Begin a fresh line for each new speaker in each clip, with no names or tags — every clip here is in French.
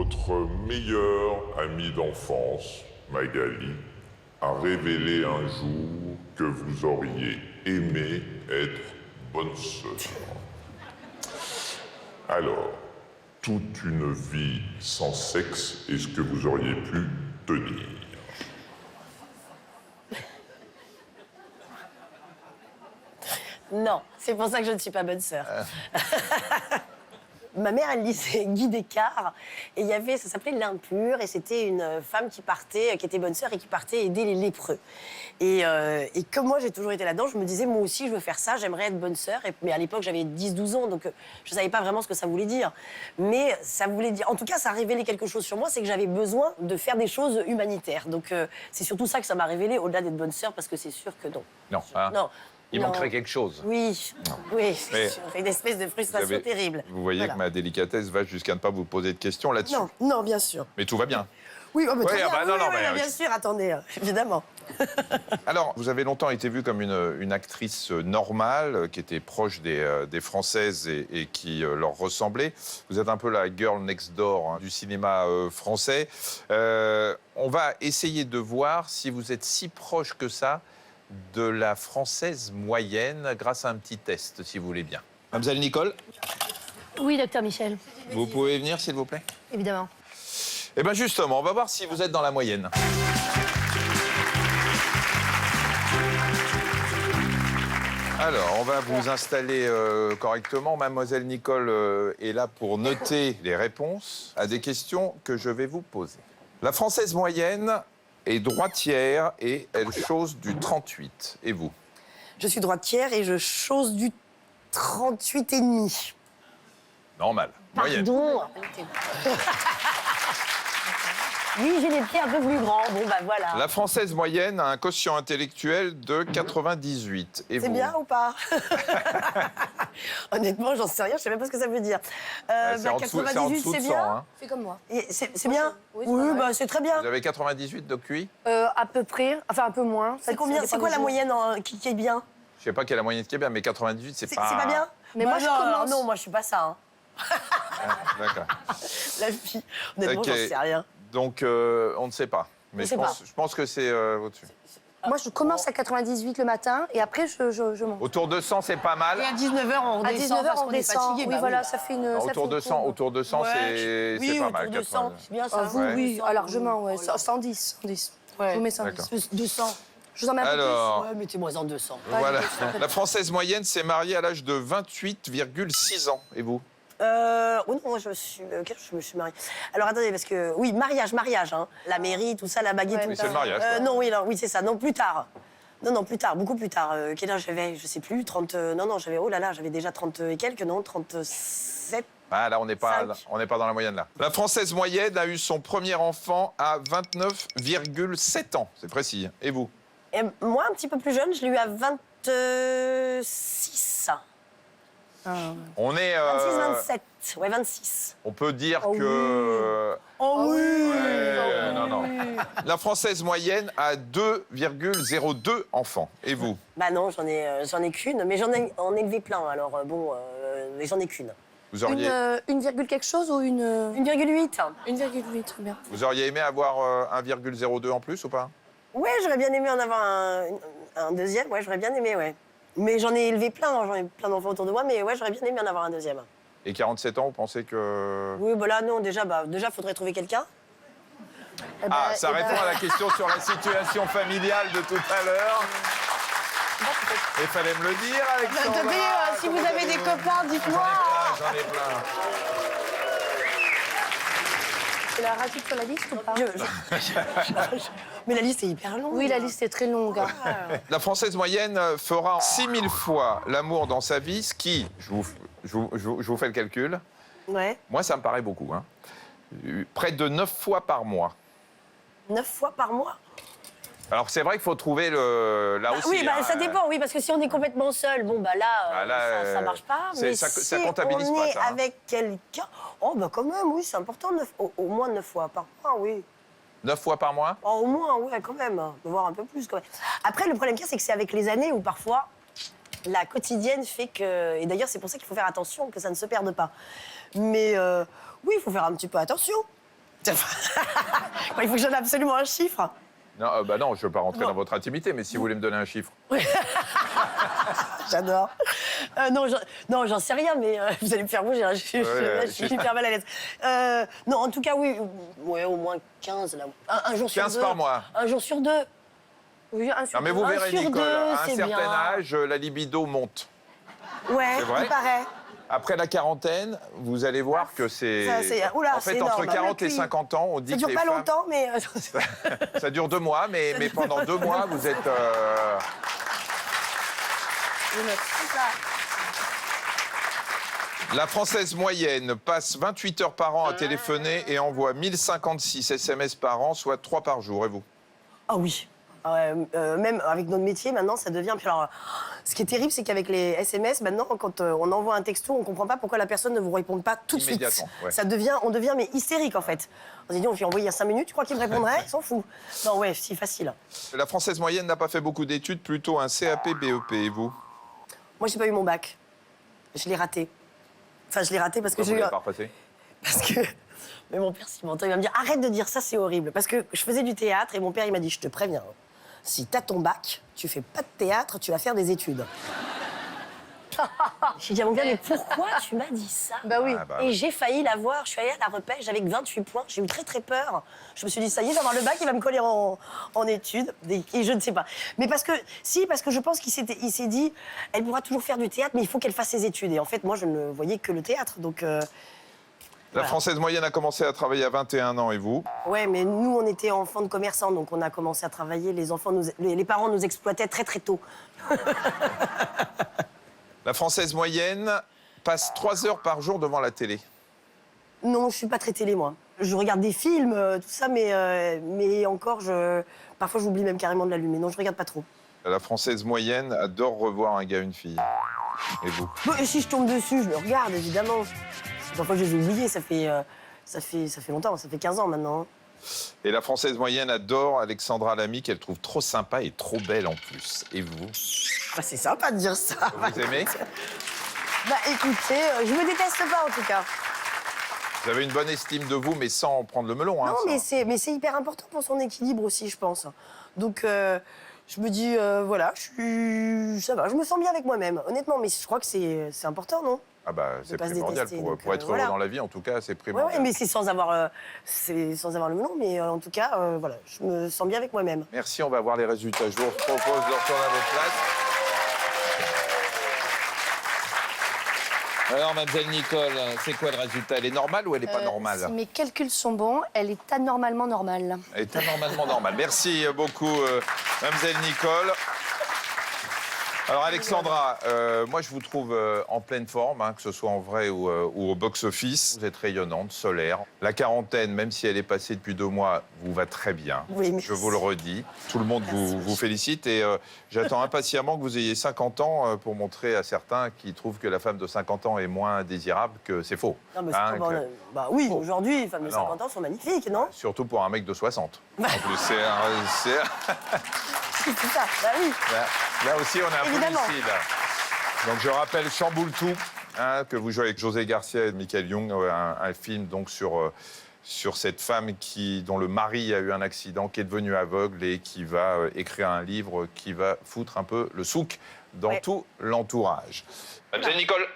votre meilleure amie d'enfance, Magali, a révélé un jour que vous auriez aimé être bonne sœur. Alors, toute une vie sans sexe est ce que vous auriez pu tenir.
Non, c'est pour ça que je ne suis pas bonne sœur. Ma mère, elle lisait Guy Descartes, et il y avait, ça s'appelait L'Impure, et c'était une femme qui partait, qui était bonne sœur et qui partait aider les lépreux. Et comme moi, j'ai toujours été là-dedans, je me disais, moi aussi, je veux faire ça, j'aimerais être bonne sœur. Mais à l'époque, j'avais 10-12 ans, donc je ne savais pas vraiment ce que ça voulait dire. Mais ça voulait dire, en tout cas, ça a révélé quelque chose sur moi, c'est que j'avais besoin de faire des choses humanitaires. Donc c'est surtout ça que ça m'a révélé, au-delà d'être bonne sœur, parce que c'est sûr que non.
Non, hein.
Non.
Il
Non.
manquerait quelque chose.
Oui, oui,
Mais
c'est sûr. Une espèce de frustration terrible.
Vous voyez
Voilà.
que ma délicatesse va jusqu'à ne pas vous poser de questions là-dessus.
Non, non, bien sûr.
Mais tout va bien.
Oui, oh, mais très
Oui, ah
bien,
bah non,
oui,
non,
oui,
mais-
bien sûr, attendez, évidemment.
Alors, vous avez longtemps été vue comme une actrice normale, qui était proche des Françaises et qui leur ressemblait. Vous êtes un peu la girl next door hein, du cinéma français. On va essayer de voir si vous êtes si proche que ça de la Française moyenne grâce à un petit test, si vous voulez bien. Mademoiselle Nicole,
Oui, docteur Michel,
vous pouvez venir, s'il vous plaît?
évidemment.
Eh bien, justement, on va voir si vous êtes dans la moyenne. Alors, on va vous installer correctement. Mademoiselle Nicole est là pour noter les réponses à des questions que je vais vous poser. La Française moyenne est droitière et elle chose du 38. Et vous?
Je suis droitière et je chose du 38,5.
Normal. Moyenne.
Pardon. Oui, j'ai les pieds un peu plus grands. Bon, bah voilà.
La Française moyenne a un quotient intellectuel de 98. Et
C'est
vous?
bien ou pas? Honnêtement, j'en sais rien, je sais même pas ce que ça veut dire.
C'est en dessous, c'est en
98,
dessous de
c'est
100.
bien.
Hein.
Fais comme moi.
Et c'est bien?
Oui, c'est pas mal.
bah c'est très bien.
Vous avez 98 de QI?
À peu près, enfin un peu moins.
C'est combien? C'est quoi la moyenne qui est bien?
Je sais pas quelle est la moyenne qui est bien, mais 98, c'est
C'est
pas...
pas bien?
Mais
Bah
moi, je
non,
commence.
Non, moi je suis pas ça. Hein.
D'accord.
La fille, honnêtement,
Ok.
j'en sais rien.
Donc, on ne sait pas. Mais
On sait
je pense que c'est au-dessus.
Moi, je commence à 98 le matin et après, je monte.
Autour de 100, c'est pas mal.
Et à 19h, on
À
redescend
19h,
parce
on
qu'on est
descend.
fatigué.
Oui,
bah
voilà, ça fait une. ça
Autour
fait
de
une
100,
courbe.
autour de 100 c'est
oui,
pas mal.
autour de 100,
80.
c'est bien ça.
Ah, vous,
Ouais.
oui,
100,
largement, ouais.
voilà.
110, 110.
Ouais.
Je vous mets 110.
D'accord.
200.
Je vous en mets un peu
Alors,
Ouais, mettez-moi en 200.
voilà. La Française moyenne s'est mariée à l'âge de 28,6 ans. Et vous?
Oh non, moi je me suis mariée. Alors attendez, parce que oui, mariage, hein. La mairie, tout ça, la baguette,
Ouais.
tout
Oui,
ça.
c'est le mariage, quoi.
Non, oui, c'est ça. Non, plus tard. Non, plus tard, beaucoup plus tard. Quel âge j'avais? Je sais plus, 30. Non, j'avais, oh là là, j'avais déjà 30 et quelques, non, 37.
Ah, là, on n'est pas,
5.
dans la moyenne, là. La Française moyenne a eu son premier enfant à 29,7 ans. C'est précis. Et vous?
Et moi, un petit peu plus jeune, je l'ai eu à 26.
On est...
26, 27. Ouais, 26.
On peut dire
Oh
que...
Oh oui.
Ouais, non. La Française moyenne a 2,02 enfants. Et vous?
Bah non, j'en ai qu'une, mais j'en ai en élevé plein, alors mais j'en ai qu'une.
Vous auriez,
Une virgule quelque chose ou une.
1,8.
1,8, très bien.
vous auriez aimé avoir 1,02 en plus ou pas?
Ouais, j'aurais bien aimé en avoir un deuxième, ouais, j'aurais bien aimé, ouais. Mais j'en ai élevé plein, hein, j'en ai plein d'enfants autour de moi, mais ouais, j'aurais bien aimé en avoir un deuxième.
Et 47 ans, vous pensez que...
Oui, bah là, non, déjà, faudrait trouver quelqu'un.
Eh ben,
Ah, ça
eh ben,
répond à la question sur la situation familiale de tout à l'heure. Il fallait me le dire, Alexandra.
Attendez, si
Comment
vous avez des
allez-vous?
copains, dites-moi.
J'en ai plein.
Tu la rajoutes sur la liste ou pas
Mais la liste est hyper longue.
Oui, la liste est très longue. Hein.
La Française moyenne fera 6000 fois l'amour dans sa vie, ce qui, je vous fais le calcul,
Ouais,
moi ça me paraît beaucoup, hein. Près de 9 fois par mois.
9 fois par mois.
Alors c'est vrai qu'il faut trouver là aussi.
Oui,
hein,
ça dépend, oui, parce que si on est complètement seul, bon, bah là,
Ah, là,
ça marche pas.
c'est-
Mais
ça
si
comptabilise
on
pas,
est
ça, hein.
avec quelqu'un, oh, bah quand même, oui, c'est important, au moins 9 fois par mois, oui.
9 fois par mois?
Oh, au moins, ouais, quand même. Voire un peu plus, quand même. Après, le problème qu'il y a, c'est que c'est avec les années où parfois la quotidienne fait que... Et d'ailleurs, c'est pour ça qu'il faut faire attention, que ça ne se perde pas. Mais oui, il faut faire un petit peu attention. Il faut que je donne absolument un chiffre.
Non, bah non, je ne veux pas rentrer
Non.
dans votre intimité, mais si vous voulez me donner un chiffre.
J'adore. Non, j'en sais rien, mais vous allez me faire bouger. Hein. Je suis hyper mal à l'aise. Non, en tout cas, oui. Ouais, au moins 15, là. Un jour sur
15
deux.
par mois.
Un jour sur deux. Oui, un sur
Non, mais
deux.
vous
Un
verrez,
sur
Nicole,
deux,
à un
c'est
certain
bien.
âge, la libido monte.
Ouais,
C'est vrai
il paraît.
Après la quarantaine, vous allez voir que c'est...
Oula,
En fait,
c'est
entre
énorme.
40 et 50 ans, on dit
Ça
que
dure
les
pas
femmes...
longtemps, mais...
Ça dure 2 mois, mais pendant 2 mois, vous êtes... La Française moyenne passe 28 heures par an à téléphoner et envoie 1056 SMS par an, soit 3 par jour. Et vous?
Ah oui. Même avec notre métier, maintenant, ça devient... Puis alors, ce qui est terrible, c'est qu'avec les SMS, maintenant, quand on envoie un texto, on ne comprend pas pourquoi la personne ne vous répond pas tout de suite.
Immédiatement, ouais.
On devient mais hystérique, en fait. On se dit, on lui a envoyé il y a 5 minutes, tu crois qu'il me répondrait? Il s'en fout. Non, ouais, c'est facile.
La Française moyenne n'a pas fait beaucoup d'études, plutôt un CAP, BEP. Et vous?
Moi, j'ai pas eu mon bac. Je l'ai raté. Enfin, je l'ai raté parce que
Vous
j'ai eu...
l'avez pas repassé?
Parce que... Mais mon père, s'il m'entend, il va me dire, arrête de dire ça, c'est horrible. Parce que je faisais du théâtre et mon père, il m'a dit, je te préviens, si t'as ton bac, tu fais pas de théâtre, tu vas faire des études. J'ai dit à mon père, mais pourquoi tu m'as dit ça?
Bah oui.
Ah bah
Et
oui.
j'ai failli l'avoir. Je suis allée à la repêche avec 28 points. J'ai eu très très peur. Je me suis dit, ça y est, je vais avoir le bac, il va me coller en études. Et je ne sais pas. Mais parce que je pense qu'il s'est dit, elle pourra toujours faire du théâtre, mais il faut qu'elle fasse ses études. Et en fait, moi, je ne voyais que le théâtre. Donc,
La
voilà.
Française moyenne a commencé à travailler à 21 ans, et vous?
Ouais, mais nous, on était enfants de commerçants, donc on a commencé à travailler. Les parents nous exploitaient très très tôt.
La Française moyenne passe 3 heures par jour devant la télé.
Non, je suis pas très télé, moi. Je regarde des films, tout ça, mais encore, parfois, j'oublie même carrément de l'allumer. Non, je regarde pas trop.
La Française moyenne adore revoir un gars, une fille. Et vous?
Et si je tombe dessus, je le regarde, évidemment. Parfois, je les ai oubliés, ça fait longtemps, ça fait 15 ans maintenant.
Et la Française moyenne adore Alexandra Lamy, qu'elle trouve trop sympa et trop belle en plus. Et vous?
Bah, c'est sympa de dire ça.
Vous aimez?
Bah, écoutez, je me déteste pas, en tout cas.
Vous avez une bonne estime de vous, mais sans prendre le melon. Hein,
Non,
ça.
mais c'est hyper important pour son équilibre aussi, je pense. Donc, je me dis, voilà, ça va, je me sens bien avec moi-même, honnêtement. Mais je crois que c'est important, non?
Ah bah, c'est
pas se
primordial.
détester,
Pour
donc,
être heureux
voilà.
dans la vie, en tout cas, c'est
Ouais,
primordial.
ouais, mais c'est sans avoir le melon. Mais en tout cas, voilà, je me sens bien avec moi-même.
Merci, on va voir les résultats. Je vous propose de retourner à votre place. Alors, mademoiselle Nicole, c'est quoi le résultat? Elle est normale ou elle n'est pas normale?
Si mes calculs sont bons, elle est anormalement normale.
Elle est anormalement normale. Merci beaucoup, mademoiselle Nicole. Alors, Alexandra, moi, je vous trouve en pleine forme, hein, que ce soit en vrai ou au box-office. Vous êtes rayonnante, solaire. La quarantaine, même si elle est passée depuis 2 mois, vous va très bien.
Oui, merci.
Je vous le redis. Tout le monde vous félicite et j'attends impatiemment que vous ayez 50 ans pour montrer à certains qui trouvent que la femme de 50 ans est moins désirable que c'est faux.
Non, mais c'est
Hein,
pas-
que-
bah oui, aujourd'hui, les femmes de
Non.
50 ans sont magnifiques, non?
Surtout pour un mec de 60. En plus, c'est
C'est ça, bah oui.
Là aussi, on est un peu
Évidemment.
lucide. Donc, je rappelle Chamboule-tout, hein, que vous jouez avec José Garcia et Michael Young, un film donc sur cette femme dont le mari a eu un accident, qui est devenue aveugle et qui va écrire un livre qui va foutre un peu le souk dans
Ouais.
tout l'entourage. Mademoiselle Nicole,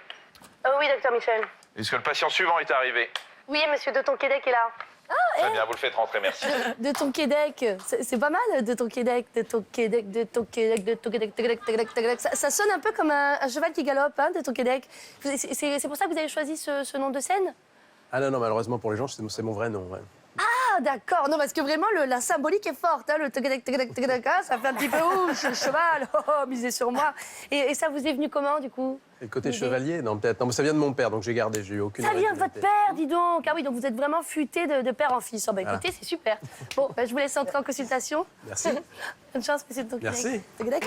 Oui, docteur Michel.
est-ce que le patient suivant est arrivé?
Oui, monsieur de Tonquédec est là.
Très bien, vous le faites rentrer, merci.
De Tonquédec, c'est pas mal, de Tonquédec, de Tonquédec, de Tonquédec, de Tonquédec, Tonquédec. Ça sonne un peu comme un cheval qui galope, hein, de Tonquédec. C'est pour ça que vous avez choisi ce nom de scène?
Ah non, malheureusement pour les gens, c'est mon vrai nom. Ouais.
Ah, d'accord. Non, parce que vraiment, la symbolique est forte. Hein, le Tonquédec, Tonquédec, Tonquédec, hein, ça fait un petit peu ouh, le cheval, misez sur moi. Et ça vous est venu comment, du coup?
Et le côté
L'idée.
chevalier, non, peut-être. Non, mais ça vient de mon père, donc j'ai gardé. J'ai eu aucune.
Ça vient de votre
originalité.
père, dis donc. Ah oui, donc vous êtes vraiment futé de père en fils. Oh, bah, écoutez, c'est super. Bon, bah, je vous laisse entrer en consultation.
Merci.
Bonne chance, monsieur Tonquédec.
Merci.
Tonquédec.